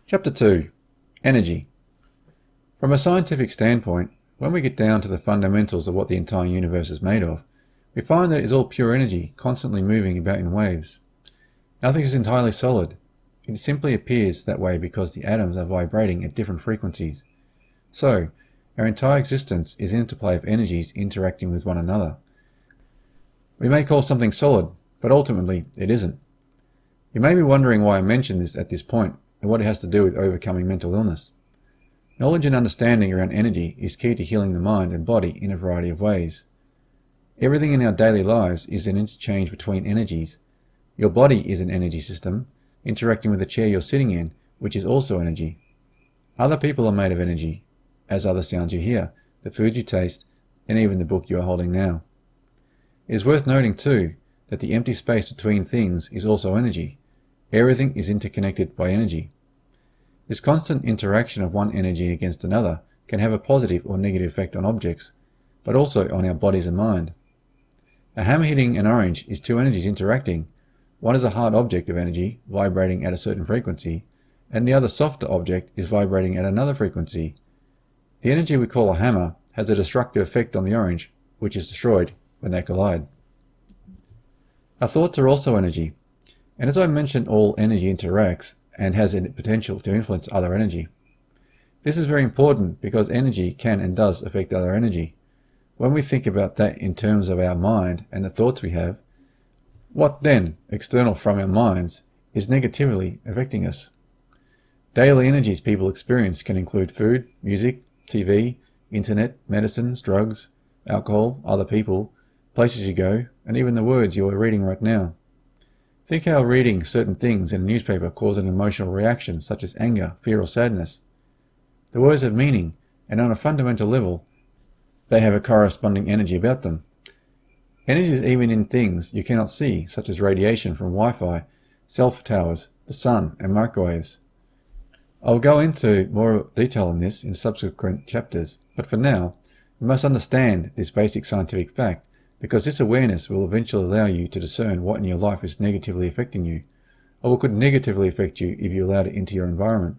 Chapter 2. Energy. From a scientific standpoint, when we get down to the fundamentals of what the entire universe is made of, we find that it is all pure energy, constantly moving about in waves. Nothing is entirely solid. It simply appears that way because the atoms are vibrating at different frequencies. So, our entire existence is an interplay of energies interacting with one another. We may call something solid, but ultimately it isn't. You may be wondering why I mention this at this point, and what it has to do with overcoming mental illness. Knowledge and understanding around energy is key to healing the mind and body in a variety of ways. Everything in our daily lives is an interchange between energies. Your body is an energy system, interacting with the chair you're sitting in, which is also energy. Other people are made of energy, as are the sounds you hear, the food you taste, and even the book you are holding now. It is worth noting too that the empty space between things is also energy. Everything is interconnected by energy. This constant interaction of one energy against another can have a positive or negative effect on objects, but also on our bodies and mind. A hammer hitting an orange is two energies interacting. One is a hard object of energy, vibrating at a certain frequency, and the other softer object is vibrating at another frequency. The energy we call a hammer has a destructive effect on the orange, which is destroyed when they collide. Our thoughts are also energy, and as I mentioned, all energy interacts and has a potential to influence other energy. This is very important because energy can and does affect other energy. When we think about that in terms of our mind and the thoughts we have, what then, external from our minds, is negatively affecting us? Daily energies people experience can include food, music, TV, internet, medicines, drugs, alcohol, other people, places you go, and even the words you are reading right now. Think how reading certain things in a newspaper causes an emotional reaction such as anger, fear, or sadness. The words have meaning, and on a fundamental level, they have a corresponding energy about them. Energy is even in things you cannot see, such as radiation from Wi-Fi, cell towers, the sun, and microwaves. I will go into more detail on this in subsequent chapters, but for now, you must understand this basic scientific fact, because this awareness will eventually allow you to discern what in your life is negatively affecting you, or what could negatively affect you if you allowed it into your environment.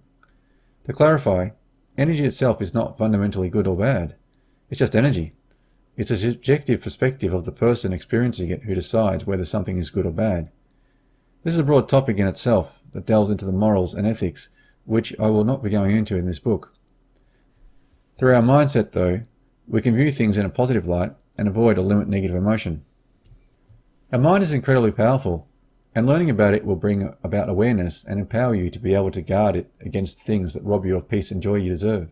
To clarify, energy itself is not fundamentally good or bad. It's just energy. It's a subjective perspective of the person experiencing it who decides whether something is good or bad. This is a broad topic in itself that delves into the morals and ethics, which I will not be going into in this book. Through our mindset, though, we can view things in a positive light and avoid or limit negative emotion. Our mind is incredibly powerful, and learning about it will bring about awareness and empower you to be able to guard it against things that rob you of peace and joy you deserve.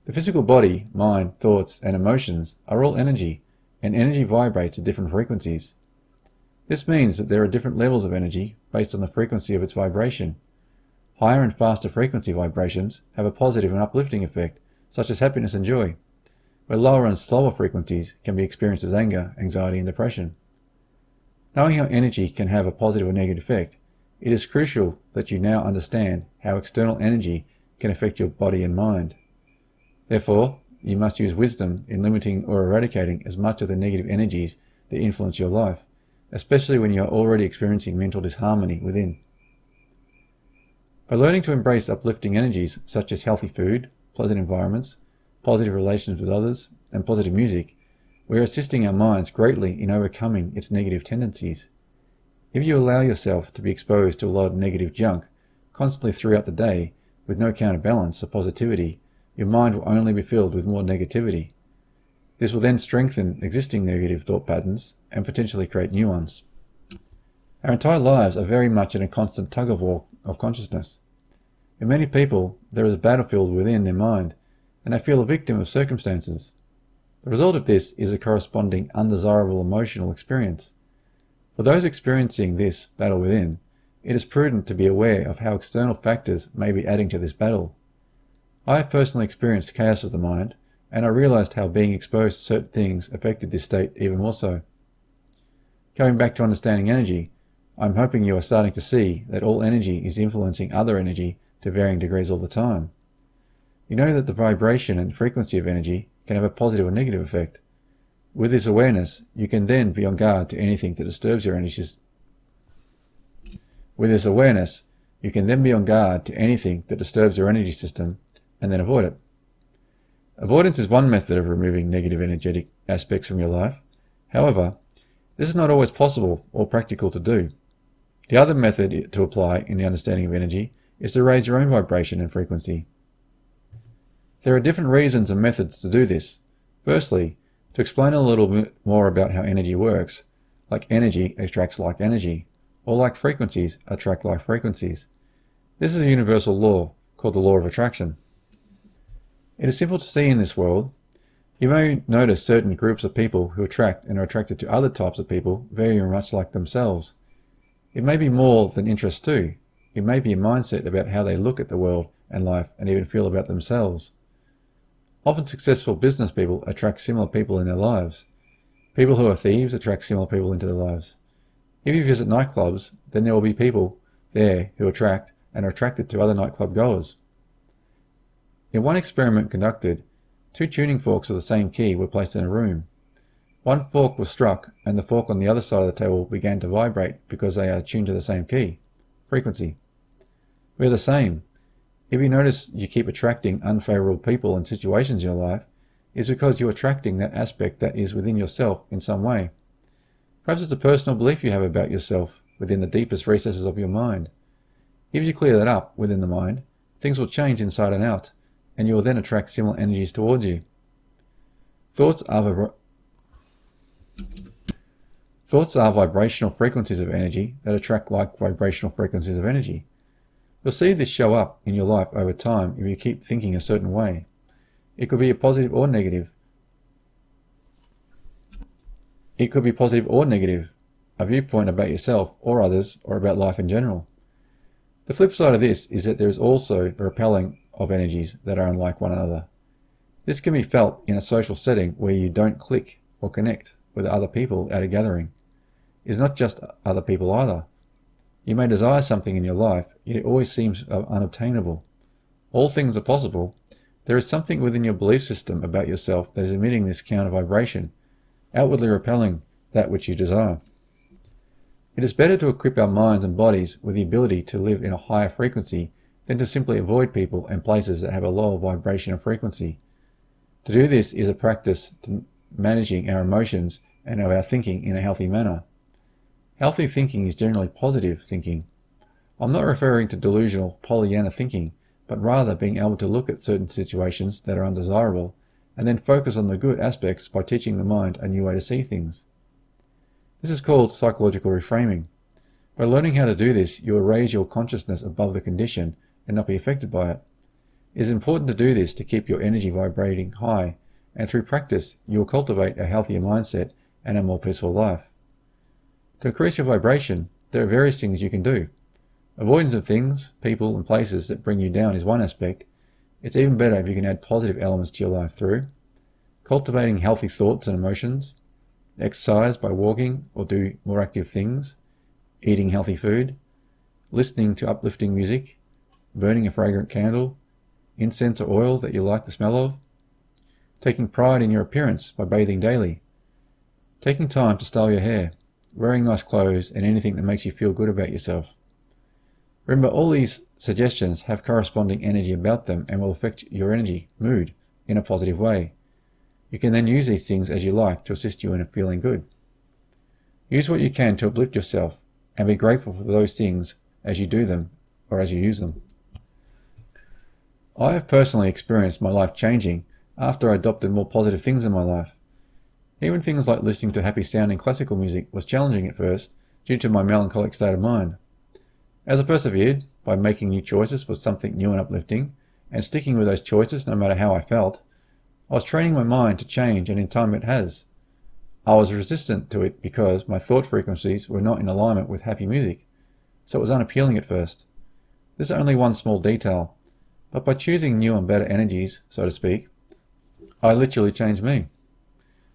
The physical body, mind, thoughts, and emotions are all energy, and energy vibrates at different frequencies. This means that there are different levels of energy based on the frequency of its vibration. Higher and faster frequency vibrations have a positive and uplifting effect, such as happiness and joy, where lower and slower frequencies can be experienced as anger, anxiety, and depression. Knowing how energy can have a positive or negative effect, it is crucial that you now understand how external energy can affect your body and mind. Therefore, you must use wisdom in limiting or eradicating as much of the negative energies that influence your life, especially when you are already experiencing mental disharmony within. By learning to embrace uplifting energies such as healthy food, pleasant environments, positive relations with others, and positive music, we are assisting our minds greatly in overcoming its negative tendencies. If you allow yourself to be exposed to a lot of negative junk constantly throughout the day with no counterbalance or positivity, your mind will only be filled with more negativity. This will then strengthen existing negative thought patterns and potentially create new ones. Our entire lives are very much in a constant tug-of-war of consciousness. In many people, there is a battlefield within their mind, and they feel a victim of circumstances. The result of this is a corresponding undesirable emotional experience. For those experiencing this battle within, it is prudent to be aware of how external factors may be adding to this battle. I have personally experienced chaos of the mind, and I realized how being exposed to certain things affected this state even more so. Going back to understanding energy, I'm hoping you are starting to see that all energy is influencing other energy to varying degrees all the time. You know that the vibration and frequency of energy can have a positive or negative effect. With this awareness, you can then be on guard to anything that disturbs your energies. With this awareness, You can then be on guard to anything that disturbs your energy system and then avoid it. Avoidance is one method of removing negative energetic aspects from your life. However, this is not always possible or practical to do. The other method to apply in the understanding of energy is to raise your own vibration and frequency. There are different reasons and methods to do this. Firstly, to explain a little bit more about how energy works, like energy attracts like energy, or like frequencies attract like frequencies. This is a universal law called the law of attraction. It is simple to see in this world. You may notice certain groups of people who attract and are attracted to other types of people very much like themselves. It may be more than interest too. It may be a mindset about how they look at the world and life and even feel about themselves. Often successful business people attract similar people in their lives. People who are thieves attract similar people into their lives. If you visit nightclubs, then there will be people there who attract and are attracted to other nightclub goers. In one experiment conducted, 2 tuning forks of the same key were placed in a room. One fork was struck and the fork on the other side of the table began to vibrate because they are tuned to the same key, frequency. We're the same. If you notice you keep attracting unfavorable people and situations in your life, it's because you're attracting that aspect that is within yourself in some way. Perhaps it's a personal belief you have about yourself within the deepest recesses of your mind. If you clear that up within the mind, things will change inside and out, and you will then attract similar energies towards you. Thoughts are vibrational frequencies of energy that attract like vibrational frequencies of energy. You'll see this show up in your life over time if you keep thinking a certain way. It could be positive or negative. It could be positive or negative, a viewpoint about yourself or others or about life in general. The flip side of this is that there is also the repelling of energies that are unlike one another. This can be felt in a social setting where you don't click or connect with other people at a gathering. It is not just other people either. You may desire something in your life, yet it always seems unobtainable. All things are possible. There is something within your belief system about yourself that is emitting this counter vibration, outwardly repelling that which you desire. It is better to equip our minds and bodies with the ability to live in a higher frequency than to simply avoid people and places that have a lower vibration and frequency. To do this is a practice to managing our emotions and of our thinking in a healthy manner. Healthy thinking is generally positive thinking. I'm not referring to delusional Pollyanna thinking, but rather being able to look at certain situations that are undesirable and then focus on the good aspects by teaching the mind a new way to see things. This is called psychological reframing. By learning how to do this, you will raise your consciousness above the condition and not be affected by it. It is important to do this to keep your energy vibrating high, and through practice, you will cultivate a healthier mindset and a more peaceful life. To increase your vibration, there are various things you can do. Avoidance of things, people, and places that bring you down is one aspect. It's even better if you can add positive elements to your life through cultivating healthy thoughts and emotions, exercise by walking or do more active things, eating healthy food, listening to uplifting music, burning a fragrant candle, incense or oil that you like the smell of, taking pride in your appearance by bathing daily, taking time to style your hair, wearing nice clothes, and anything that makes you feel good about yourself. Remember, all these suggestions have corresponding energy about them and will affect your energy, mood, in a positive way. You can then use these things as you like to assist you in feeling good. Use what you can to uplift yourself and be grateful for those things as you do them or as you use them. I have personally experienced my life changing after I adopted more positive things in my life. Even things like listening to happy sounding classical music was challenging at first due to my melancholic state of mind. As I persevered by making new choices for something new and uplifting, and sticking with those choices no matter how I felt, I was training my mind to change, and in time it has. I was resistant to it because my thought frequencies were not in alignment with happy music, so it was unappealing at first. This is only one small detail, but by choosing new and better energies, so to speak, I literally changed me.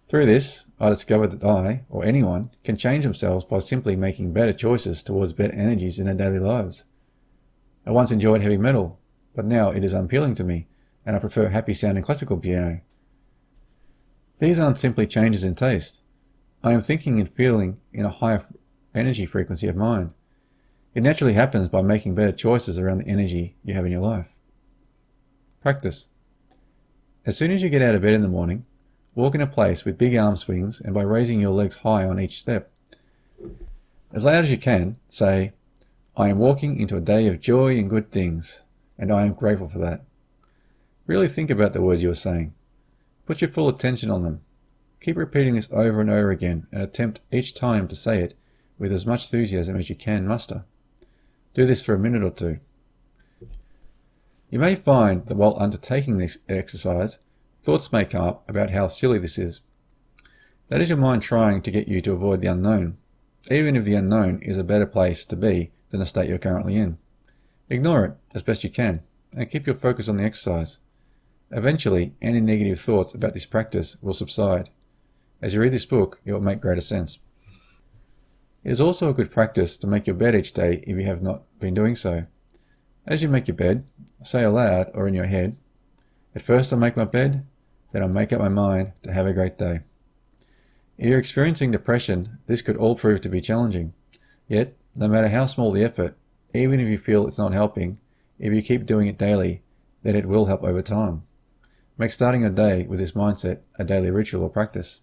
Through this, I discovered that I, or anyone, can change themselves by simply making better choices towards better energies in their daily lives. I once enjoyed heavy metal, but now it is unappealing to me, and I prefer happy sounding classical piano. These aren't simply changes in taste. I am thinking and feeling in a higher energy frequency of mind. It naturally happens by making better choices around the energy you have in your life. Practice. As soon as you get out of bed in the morning, walk in a place with big arm swings and by raising your legs high on each step. As loud as you can, say, "I am walking into a day of joy and good things, and I am grateful for that." Really think about the words you are saying. Put your full attention on them. Keep repeating this over and over again and attempt each time to say it with as much enthusiasm as you can muster. Do this for a minute or two. You may find that while undertaking this exercise, thoughts may come up about how silly this is. That is your mind trying to get you to avoid the unknown, even if the unknown is a better place to be than the state you're currently in. Ignore it as best you can, and keep your focus on the exercise. Eventually, any negative thoughts about this practice will subside. As you read this book, it will make greater sense. It is also a good practice to make your bed each day if you have not been doing so. As you make your bed, say aloud or in your head, "At first I make my bed, then I make up my mind to have a great day." If you're experiencing depression, this could all prove to be challenging. Yet, no matter how small the effort, even if you feel it's not helping, if you keep doing it daily, then it will help over time. Make starting your day with this mindset a daily ritual or practice.